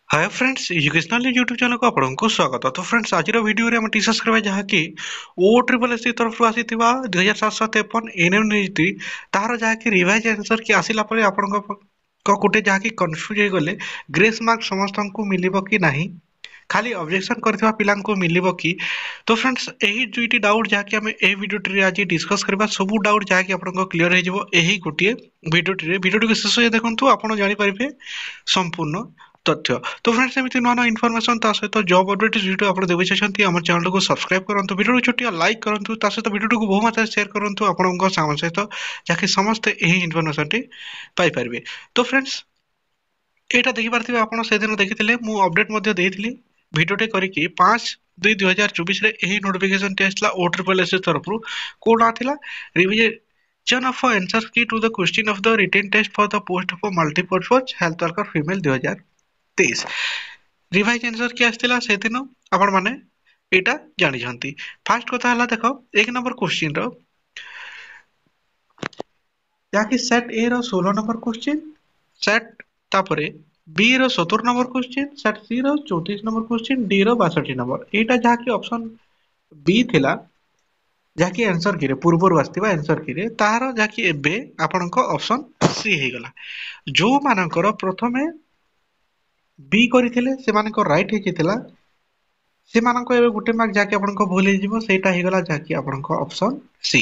Hi friends educational YouTube channel को आपको स्वागत। तो फ्रेंड्स आज वीडियो रे हम डिस्कस करबा जहाँकि ओ ट्रिपल एस तरफ आसीथिबा 2753 एनएम नीति तार जहाँकि रिवाइज आंसर कि आसिला परे आपनको कोटे जहाँकि कंफ्यूज हो गले ग्रेस मार्क समस्त को मिलिबो कि नाही खाली ऑब्जेक्शन करथिबा पिलां को मिलिबो कि। तो फ्रेंड्स एही दुईटी डाउट जहाँकि हम ए वीडियो रे आज डिस्कस करबा सब डाउट जहाँकि आपनको क्लियर हो जिवो एही गोटिए वीडियो को शेष होय देखंतु आपण जानि परिबे संपूर्ण तथ्य। तो फ्रेंड्स एमती नुआ नुआ इनफॉरमेशन ता सहित जॉब अपडेट वीडियो आपण देखि चाहते आम चैनल को सब्सक्राइब करंतु वीडियो छोटिया लाइक करंतु ता सहित वीडियो को बहु मात्रा शेयर करंतु आपनका सामन सहित जाके समस्त एही इनफॉरमेशन टी पाई परिबे। तो फ्रेंड्स एटा देखि पारथिबे आपण से दिन देखिथिले मु अपडेट मध्ये देइथिली वीडियो टे करिकि 5/2/2024 रे एही नोटिफिकेशन टे आसला ओ ट्रिपल एस तरफ कोन आथिला revision of answer key to the question of the written test for the post of multipurpose health worker female 2023 revise answer key आस्थिला से दिन आपण माने एटा जानि जंती। फर्स्ट कथा हला देखो एक नंबर क्वेश्चन रो याकि सेट ए रो 16 नंबर क्वेश्चन सेट तापरे बी रो 17 नंबर क्वेश्चन सेट सी रो 34 नंबर क्वेश्चन डी रो 62 नंबर एटा जाकि ऑप्शन बी थिला जाकि आंसर की रे पूर्व आस्थिबा आंसर की रे तार जाकि एबे आपनको ऑप्शन सी हे गला जो मानकर प्रथमे बी କରିଥିଲେ ସେମାନଙ୍କ ରାଇଟ୍ ହେଇଥିଲା ସେମାନଙ୍କ ଏବେ ଗୋଟେ ମାର୍କ ଯାକି ଆପଣଙ୍କ ଭୁଲ ହେଇଯିବ ସେଇଟା ହେଇଗଲା ଯାକି ଆପଣଙ୍କ ଅପସନ ସି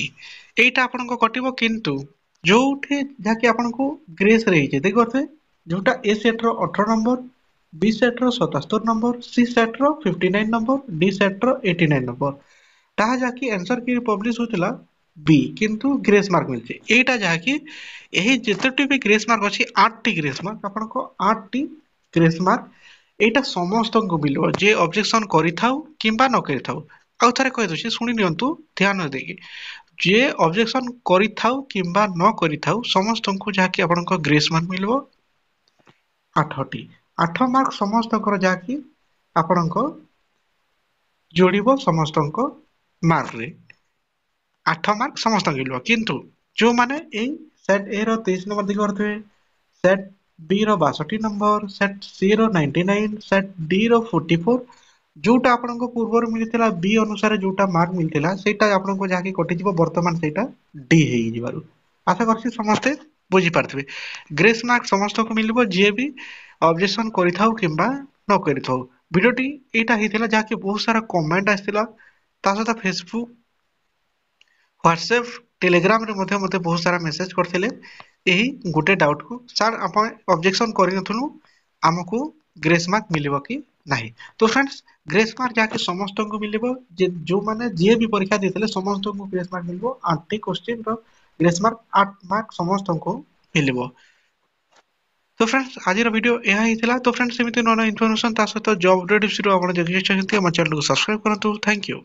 ଏଇଟା ଆପଣଙ୍କ କଟିବ କିନ୍ତୁ ଯୋଉଠି ଯାକି ଆପଣଙ୍କୁ ଗ୍ରେସ୍ ରେ ହେଇଛି ଦେଖିପାରୁଥିବେ ଯୋଉଟା ଏ ସେଟ୍ ର 18 ନମ୍ବର बी सेट रो 77 नंबर सी सेट रो 59 नंबर डी सेट रो 89 नंबर ताहा जाकी आंसर की पब्लिश होतिला बी किंतु ग्रेस मार्क मिलছে एटा जाकी एही जेतोटी भी ग्रेस मार्क अछि 8 टी ग्रेस मार्क आपनको 8 टी ग्रेस मार्क एटा समस्त को मिलबो जे ऑब्जेक्शन करिथाउ किंबा न करिथाउ आउ थरे कहि दउछि सुनि नियंतु ध्यान देकी जे ऑब्जेक्शन करिथाउ किंबा न करिथाउ समस्त को जाकी आपनको ग्रेस मार्क मिलबो 8 टी 8 मार्क समस्त कर जाकी आपनको जोड़िबो समस्त को मार्क रे 8 मार्क समस्त मिलबो किंतु जो माने ए सेट ए रो 23 नंबर देखि करथबे सेट बी रो 62 नंबर सेट सी रो 99 सेट डी रो 44 जोटा आपनको पूर्व मिलथिला बी अनुसार जोटा मार्क मिलथिला सेटा आपनको जाके कटि जिवो वर्तमान सेटा डी हेइ जिबारु आशा करछि समस्त बुझी पारथिबे ग्रेस मार्क समस्त को मिलबो जे भी ऑब्जेक्शन करिथाउ किंबा न करिथाउ वीडियोटी एटा हेतिला जाके बहुत सारा कमेंट आस्थिला ता सता फेसबुक व्हाट्सएप टेलीग्राम रे मते बहुत सारा मेसेज करथिले एही गोटे डाउट को सर आपण ऑब्जेक्शन करि नथुनु हमकु ग्रेस मार्क मिलिबो कि नाही। तो फ्रेंड्स ग्रेस मार्क जाके समस्त को मिलिबो जे जो माने जे भी परीक्षा देथिले समस्त को ग्रेस मार्क मिलिबो 8 टी क्वेश्चन रो ग्रेस मार्क 8 मार्क समस्त को मिलिबो। तो फ्रेंड्स आज वीडियो यह ही थिला। तो फ्रेंड्स एमिति नया इन्फॉर्मेशन ता सहित जॉब अपडेट विषय आपण देखि चाहते हम चैनल को सब्सक्राइब करंतु। Thank you.